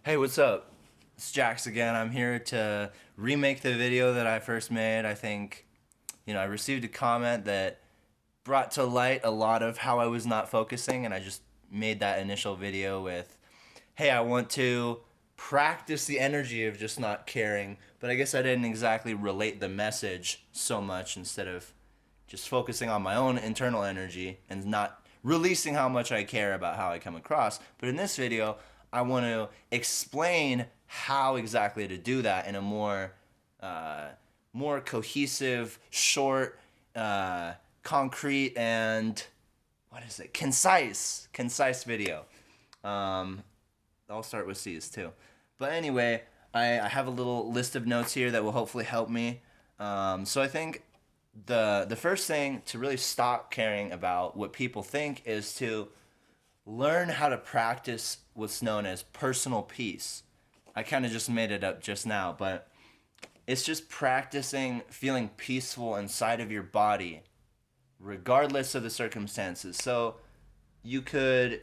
Hey, what's up? It's Jax again. I'm here to remake the video that I first made. I think, I received a comment that brought to light a lot of how I was not focusing, and I just made that initial video with, hey, I want to practice the energy of just not caring, but I guess I didn't exactly relate the message so much instead of just focusing on my own internal energy and not releasing how much I care about how I come across. But in this video, I want to explain how exactly to do that in a uh, more cohesive, short, concrete, and concise video. Um, I'll start with C's too. But anyway, I have a little list of notes here that will hopefully help me. So I think the first thing to really stop caring about what people think is to learn how to practice what's known as personal peace. I kind of just made it up just now, but it's just practicing feeling peaceful inside of your body, regardless of the circumstances. So you could.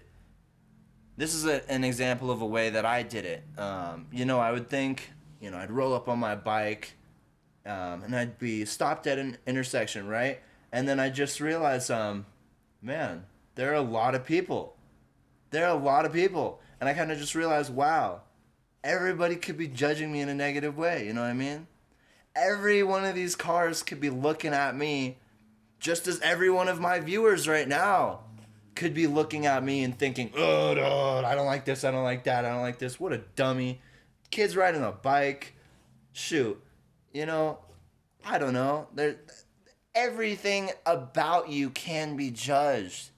This is an example of a way that I did it. I would think, I'd roll up on my bike, and I'd be stopped at an intersection, right? And then I just realized, man, there are a lot of people. There are a lot of people. And I kind of just realized, wow, everybody could be judging me in a negative way. You know what I mean? Every one of these cars could be looking at me just as every one of my viewers right now could be looking at me and thinking, oh, no, I don't like this, I don't like that, I don't like this. What a dummy. Kids riding a bike. Shoot. I don't know. Everything about you can be judged.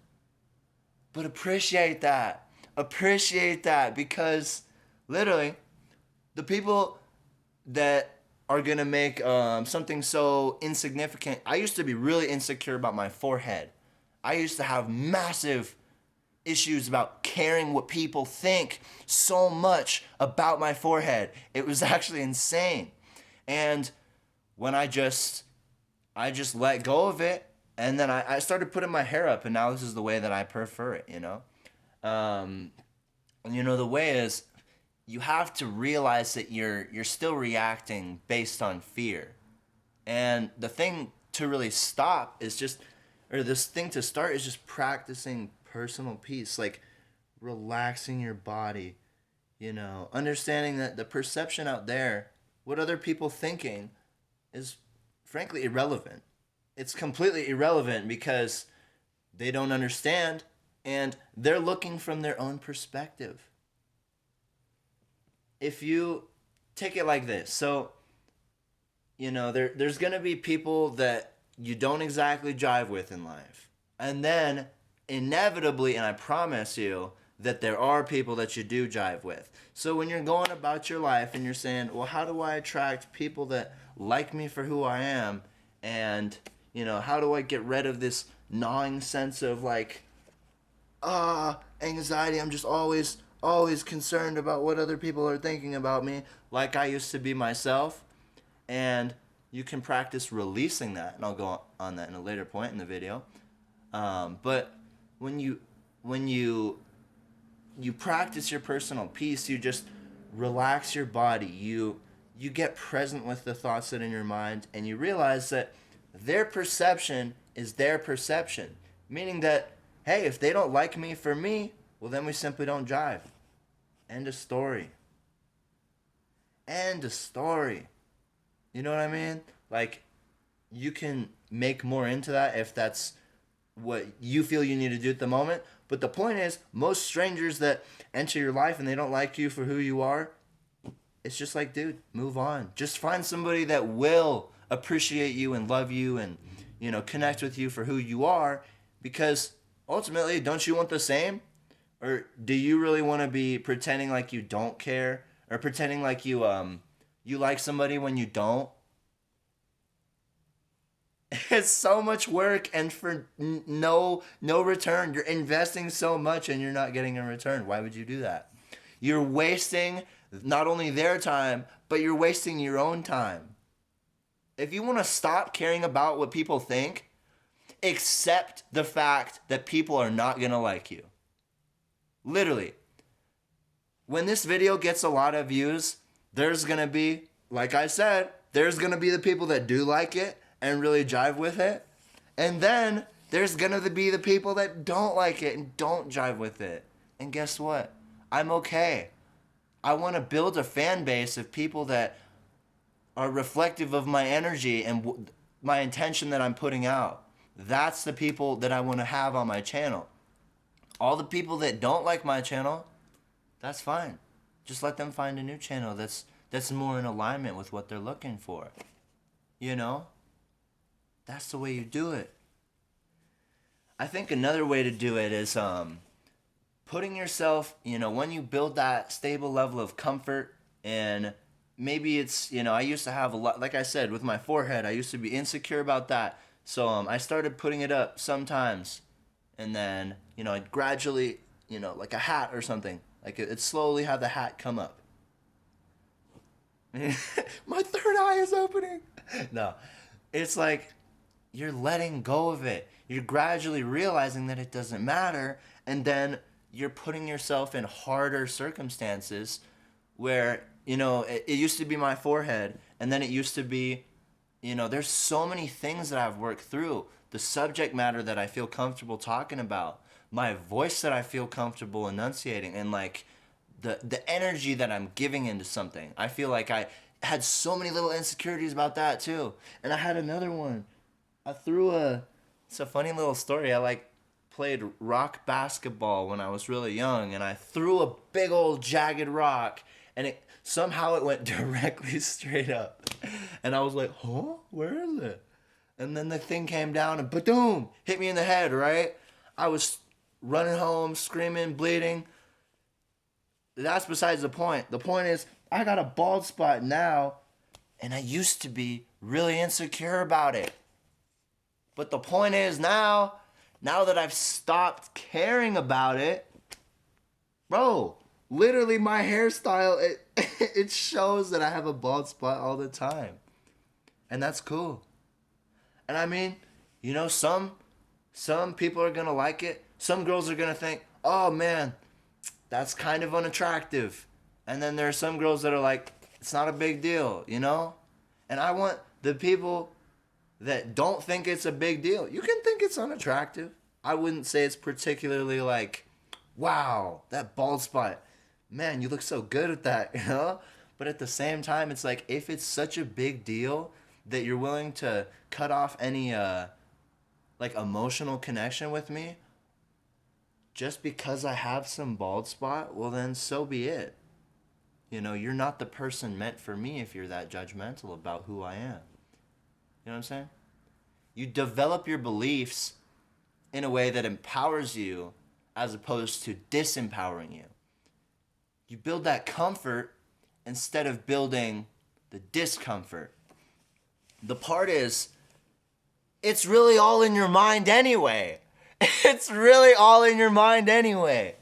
But appreciate that. Appreciate that because literally the people that are going to make something so insignificant. I used to be really insecure about my forehead. I used to have massive issues about caring what people think so much about my forehead. It was actually insane. And when I just let go of it, and then I started putting my hair up, and now this is the way that I prefer it. Um, the way is you have to realize that you're still reacting based on fear. And the thing to really stop is just, or this thing to start is just practicing personal peace, like relaxing your body, understanding that the perception out there, what other people thinking, is frankly irrelevant. It's completely irrelevant because they don't understand and they're looking from their own perspective. If you take it like this, so there's gonna be people that you don't exactly jive with in life, and then inevitably, and I promise you that there are people that you do jive with. So when you're going about your life and you're saying, well, how do I attract people that like me for who I am, and how do I get rid of this gnawing sense of like anxiety? I'm just always concerned about what other people are thinking about me, like I used to be myself. And you can practice releasing that, and I'll go on that in a later point in the video. But when you practice your personal peace, you just relax your body. You get present with the thoughts that are in your mind, and you realize that their perception is their perception. Meaning that, hey, if they don't like me for me, well, then we simply don't jive. End of story. End of story. You know what I mean? Like, you can make more into that if that's what you feel you need to do at the moment. But the point is, most strangers that enter your life and they don't like you for who you are, it's just like, dude, move on. Just find somebody that will appreciate you and love you and, connect with you for who you are. Because ultimately, don't you want the same? Or do you really want to be pretending like you don't care? Or pretending like you like somebody when you don't? It's so much work and for no return. You're investing so much and you're not getting a return. Why would you do that? You're wasting not only their time, but you're wasting your own time. If you want to stop caring about what people think, accept the fact that people are not going to like you. Literally. when this video gets a lot of views, there's going to be, like I said, there's going to be the people that do like it and really jive with it. And then there's going to be the people that don't like it and don't jive with it. And guess what? I'm okay. I want to build a fan base of people that are reflective of my energy and my intention that I'm putting out. That's the people that I want to have on my channel. All the people that don't like my channel, that's fine. Just let them find a new channel that's more in alignment with what they're looking for. You know? That's the way you do it. I think another way to do it is putting yourself, when you build that stable level of comfort, and maybe it's, I used to have a lot, like I said, with my forehead, I used to be insecure about that. So I started putting it up sometimes, and then, I'd gradually, like a hat or something, like it slowly have the hat come up. My third eye is opening. No, it's like you're letting go of it. You're gradually realizing that it doesn't matter, and then you're putting yourself in harder circumstances where, it used to be my forehead, and then it used to be, there's so many things that I've worked through. The subject matter that I feel comfortable talking about, my voice that I feel comfortable enunciating, and like the energy that I'm giving into something. I feel like I had so many little insecurities about that too. And I had another one. It's a funny little story. I played rock basketball when I was really young, and I threw a big old jagged rock, and somehow it went directly straight up. And I was like, huh? Where is it? And then the thing came down and ba-doom, hit me in the head, right? I was running home, screaming, bleeding. That's besides the point. The point is, I got a bald spot now, and I used to be really insecure about it. But the point is now that I've stopped caring about it, bro, literally my hairstyle, it shows that I have a bald spot all the time. And that's cool. And I mean, some people are going to like it. Some girls are going to think, oh man, that's kind of unattractive. And then there are some girls that are like, it's not a big deal, And I want the people that don't think it's a big deal. You can think it's unattractive. I wouldn't say it's particularly like, wow, that bald spot. Man, you look so good at that, But at the same time, it's like, if it's such a big deal that you're willing to cut off any emotional connection with me just because I have some bald spot, well then so be it. You're not the person meant for me if you're that judgmental about who I am. You know what I'm saying? You develop your beliefs in a way that empowers you as opposed to disempowering you. You build that comfort instead of building the discomfort. The part is, it's really all in your mind anyway. It's really all in your mind anyway.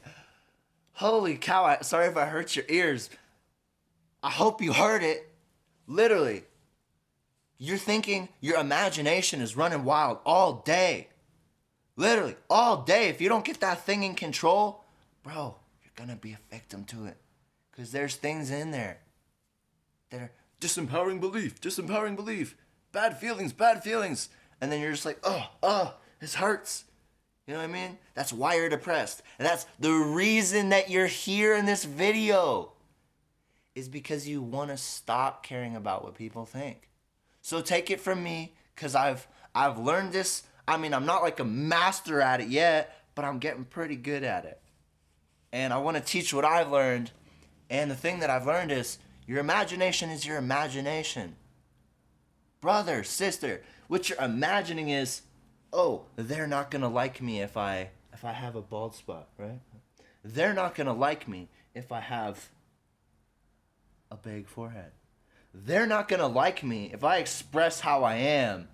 Holy cow, sorry if I hurt your ears. I hope you heard it. Literally. You're thinking your imagination is running wild all day. Literally, all day. If you don't get that thing in control, bro, you're going to be a victim to it. Because there's things in there that are disempowering belief, bad feelings. And then you're just like, oh, this hurts. You know what I mean? That's why you're depressed. And that's the reason that you're here in this video, is because you want to stop caring about what people think. So take it from me, because I've learned this. I mean, I'm not like a master at it yet, but I'm getting pretty good at it. And I want to teach what I've learned. And the thing that I've learned is, your imagination is your imagination. Brother, sister, what you're imagining is, oh, they're not going to like me if I have a bald spot, right? They're not going to like me if I have a big forehead. They're not going to like me if I express how I am,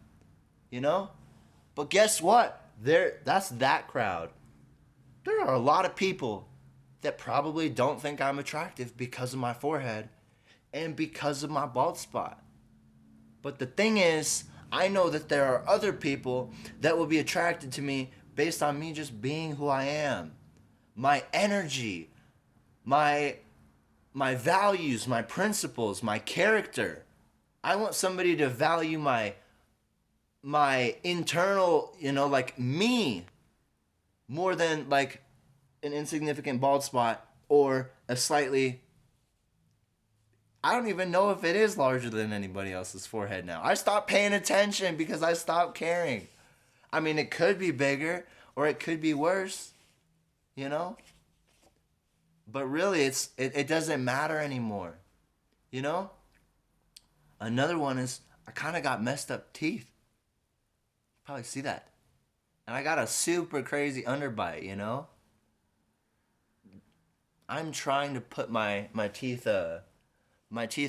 But guess what? That's that crowd. There are a lot of people that probably don't think I'm attractive because of my forehead and because of my bald spot. But the thing is, I know that there are other people that will be attracted to me based on me just being who I am. My energy, my my values, my principles, my character. I want somebody to value my internal, like me more than like an insignificant bald spot or a slightly, I don't even know if it is larger than anybody else's forehead now. I stopped paying attention because I stopped caring. I mean, it could be bigger or it could be worse, you know? But really, it doesn't matter anymore, you know? Another one is I kind of got messed up teeth. Probably see that. And I got a super crazy underbite, you know? I'm trying to put my teeth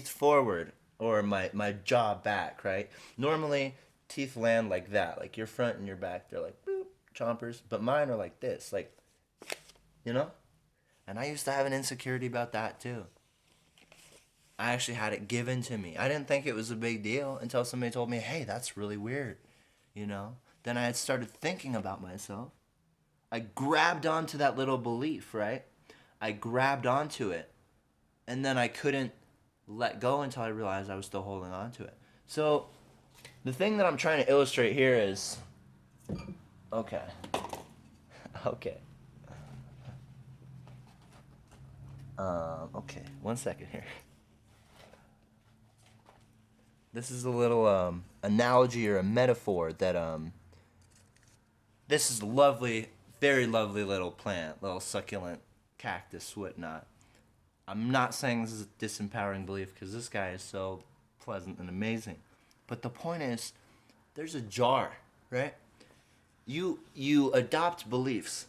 forward or my jaw back, right? Normally, teeth land like that, like your front and your back. They're like, boop, chompers. But mine are like this, like, you know? And I used to have an insecurity about that too. I actually had it given to me. I didn't think it was a big deal until somebody told me, hey, that's really weird, you know? Then I had started thinking about myself. I grabbed onto that little belief, right? I grabbed onto it. And then I couldn't let go until I realized I was still holding on to it. So the thing that I'm trying to illustrate here is, okay. Okay, 1 second here. This is a little analogy or a metaphor that this is a lovely, very lovely little plant, little succulent cactus, whatnot. I'm not saying this is a disempowering belief because this guy is so pleasant and amazing. But the point is, there's a jar, right? You adopt beliefs,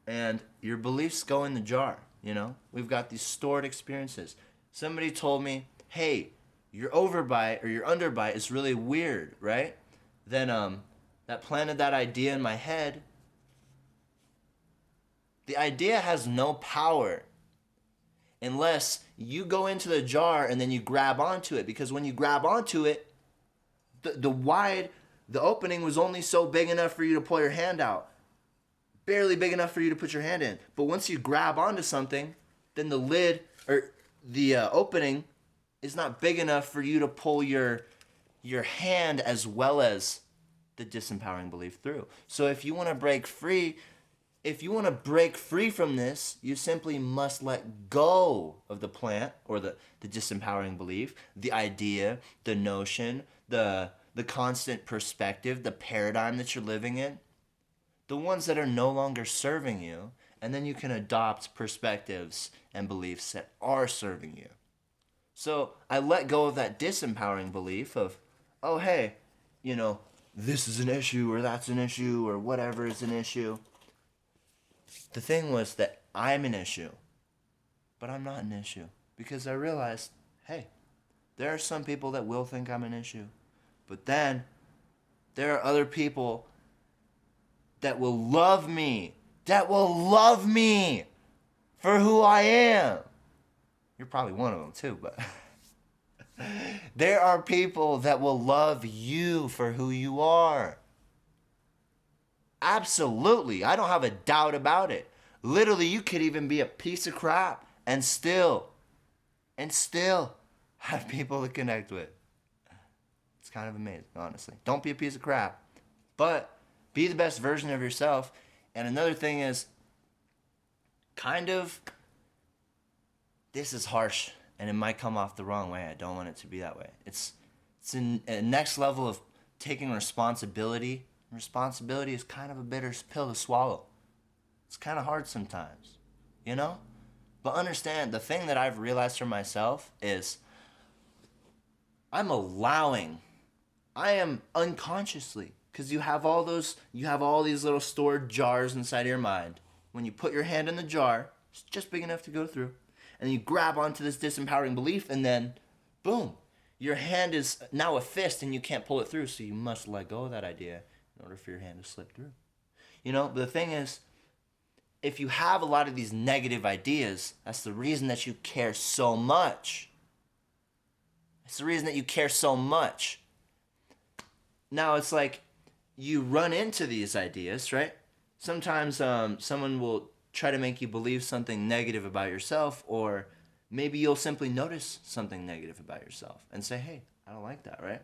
and your beliefs go in the jar, you know? We've got these stored experiences. Somebody told me, hey, your overbite or your underbite is really weird, right? Then that planted that idea in my head. The idea has no power unless you go into the jar and then you grab onto it. Because when you grab onto it, the opening was only so big enough for you to pull your hand out. Barely big enough for you to put your hand in. But once you grab onto something, then the lid or the opening is not big enough for you to pull your hand as well as the disempowering belief through. So if you want to break free, from this, you simply must let go of the plant or the disempowering belief, the idea, the notion, the constant perspective, the paradigm that you're living in, the ones that are no longer serving you, and then you can adopt perspectives and beliefs that are serving you. So I let go of that disempowering belief of, oh, hey, this is an issue or that's an issue or whatever is an issue. The thing was that I'm an issue, but I'm not an issue because I realized, hey, there are some people that will think I'm an issue, but then there are other people that will love me, for who I am. You're probably one of them too, but there are people that will love you for who you are. Absolutely. I don't have a doubt about it. Literally, you could even be a piece of crap and still have people to connect with. It's kind of amazing, honestly. Don't be a piece of crap, but be the best version of yourself. And another thing is, this is harsh and it might come off the wrong way. I don't want it to be that way. It's a next level of taking responsibility. Responsibility is kind of a bitter pill to swallow. It's kind of hard sometimes, But understand, the thing that I've realized for myself is I am unconsciously, because you have all these little stored jars inside of your mind. When you put your hand in the jar, it's just big enough to go through, and you grab onto this disempowering belief, and then, boom, your hand is now a fist, and you can't pull it through, so you must let go of that idea in order for your hand to slip through. But the thing is, if you have a lot of these negative ideas, that's the reason that you care so much. It's the reason that you care so much. Now, it's like you run into these ideas, right? Sometimes someone will try to make you believe something negative about yourself, or Maybe you'll simply notice something negative about yourself and say, hey, I don't like that, right?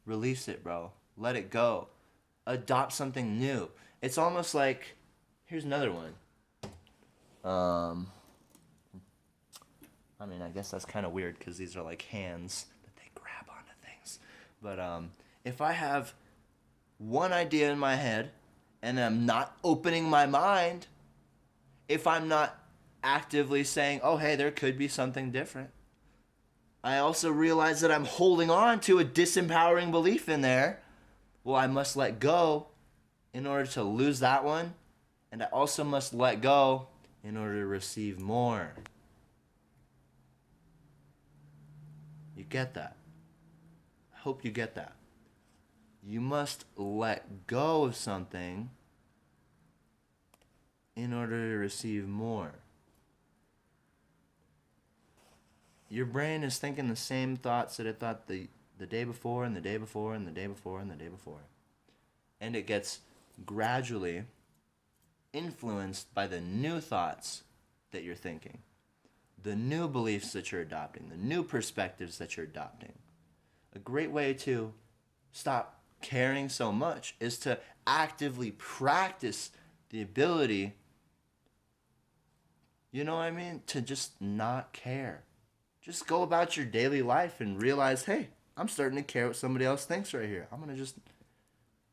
Release it, bro. Let it go. Adopt something new. It's almost like, here's another one. I mean, I guess that's kind of weird because these are like hands that they grab onto things. But if I have one idea in my head and I'm not opening my mind, if I'm not actively saying, oh, hey, there could be something different, I also realize that I'm holding on to a disempowering belief in there. Well, I must let go in order to lose that one. And I also must let go in order to receive more. You get that? I hope you get that. You must let go of something in order to receive more. Your brain is thinking the same thoughts that it thought the day before and the day before and the day before and the day before. And it gets gradually influenced by the new thoughts that you're thinking, the new beliefs that you're adopting, the new perspectives that you're adopting. A great way to stop caring so much is to actively practice the ability, you know what I mean, to just not care. Just go about your daily life and realize, hey, I'm starting to care what somebody else thinks right here. I'm going to just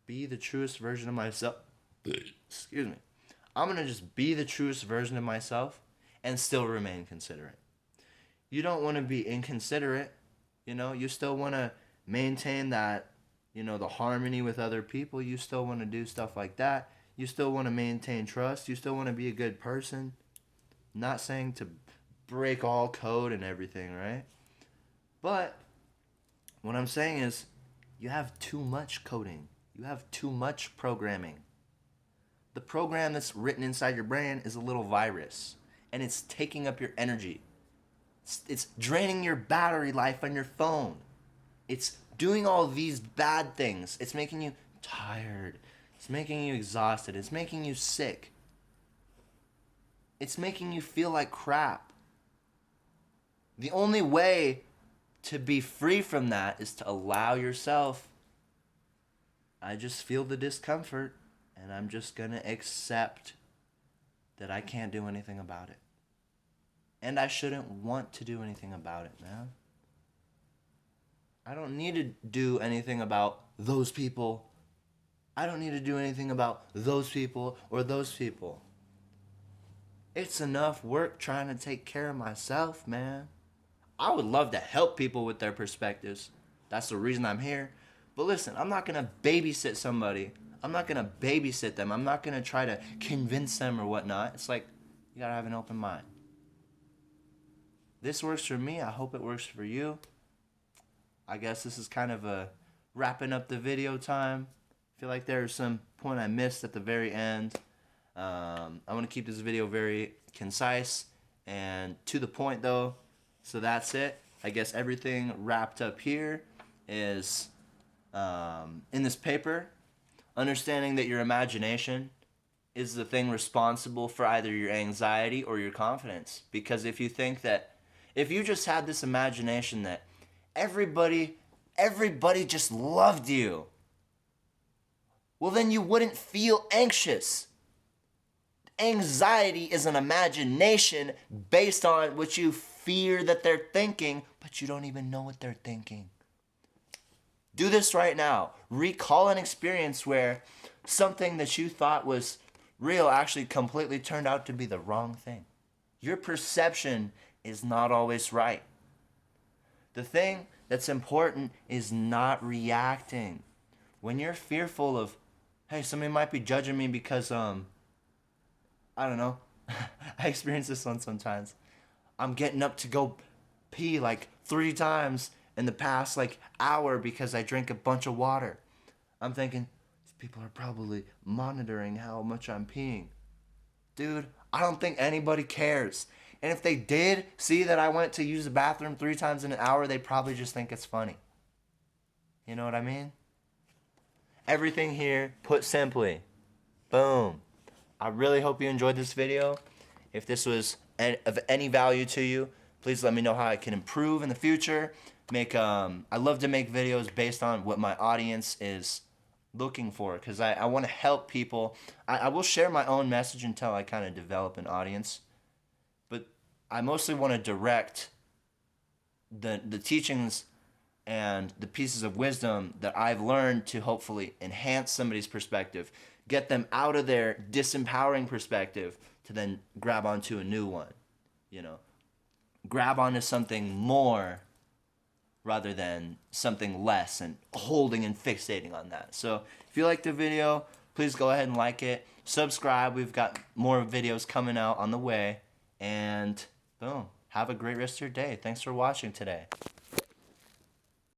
be the truest version of myself. Excuse me. I'm going to just be the truest version of myself and still remain considerate. You don't want to be inconsiderate. You know, you still want to maintain that, you know, the harmony with other people. You still want to do stuff like that. You still want to maintain trust. You still want to be a good person. Not saying to break all code and everything, right? But what I'm saying is you have too much coding. You have too much programming. The program that's written inside your brain is a little virus, and it's taking up your energy. It's draining your battery life on your phone. It's doing all these bad things. It's making you tired. It's making you exhausted. It's making you sick. It's making you feel like crap. The only way to be free from that is to allow yourself, I just feel the discomfort, and I'm just going to accept that I can't do anything about it. And I shouldn't want to do anything about it, man. I don't need to do anything about those people. I don't need to do anything about those people or those people. It's enough work trying to take care of myself, man. I would love to help people with their perspectives. That's the reason I'm here. But listen, I'm not going to babysit somebody. I'm not going to babysit them. I'm not going to try to convince them or whatnot. It's like, you got to have an open mind. This works for me. I hope it works for you. I guess this is kind of a wrapping up the video time. I feel like there's some point I missed at the very end. I want to keep this video very concise and to the point though. So that's it. I guess everything wrapped up here is in this paper. Understanding that your imagination is the thing responsible for either your anxiety or your confidence. Because if you think that, if you just had this imagination that everybody just loved you, well then you wouldn't feel anxious. Anxiety is an imagination based on what you fear that they're thinking, but you don't even know what they're thinking. Do this right now. Recall an experience where something that you thought was real actually completely turned out to be the wrong thing. Your perception is not always right. The thing that's important is not reacting. When you're fearful of, hey, somebody might be judging me because, I don't know. I experience this one sometimes. I'm getting up to go pee like 3 times in the past like hour because I drank a bunch of water. I'm thinking, these people are probably monitoring how much I'm peeing. Dude, I don't think anybody cares. And if they did see that I went to use the bathroom 3 times in an hour, they probably just think it's funny. You know what I mean? Everything here, put simply. Boom. I really hope you enjoyed this video. If this was of any value to you, Please let me know how I can improve in the future. I love to make videos based on what my audience is looking for, because I want to help people. I will share my own message until I kind of develop an audience, but I mostly want to direct the teachings and the pieces of wisdom that I've learned to hopefully enhance somebody's perspective, get them out of their disempowering perspective to then grab onto a new one, you know, grab onto something more rather than something less and holding and fixating on that. So if you liked the video, please go ahead and like it. Subscribe. We've got more videos coming out on the way. And boom, have a great rest of your day. Thanks for watching today.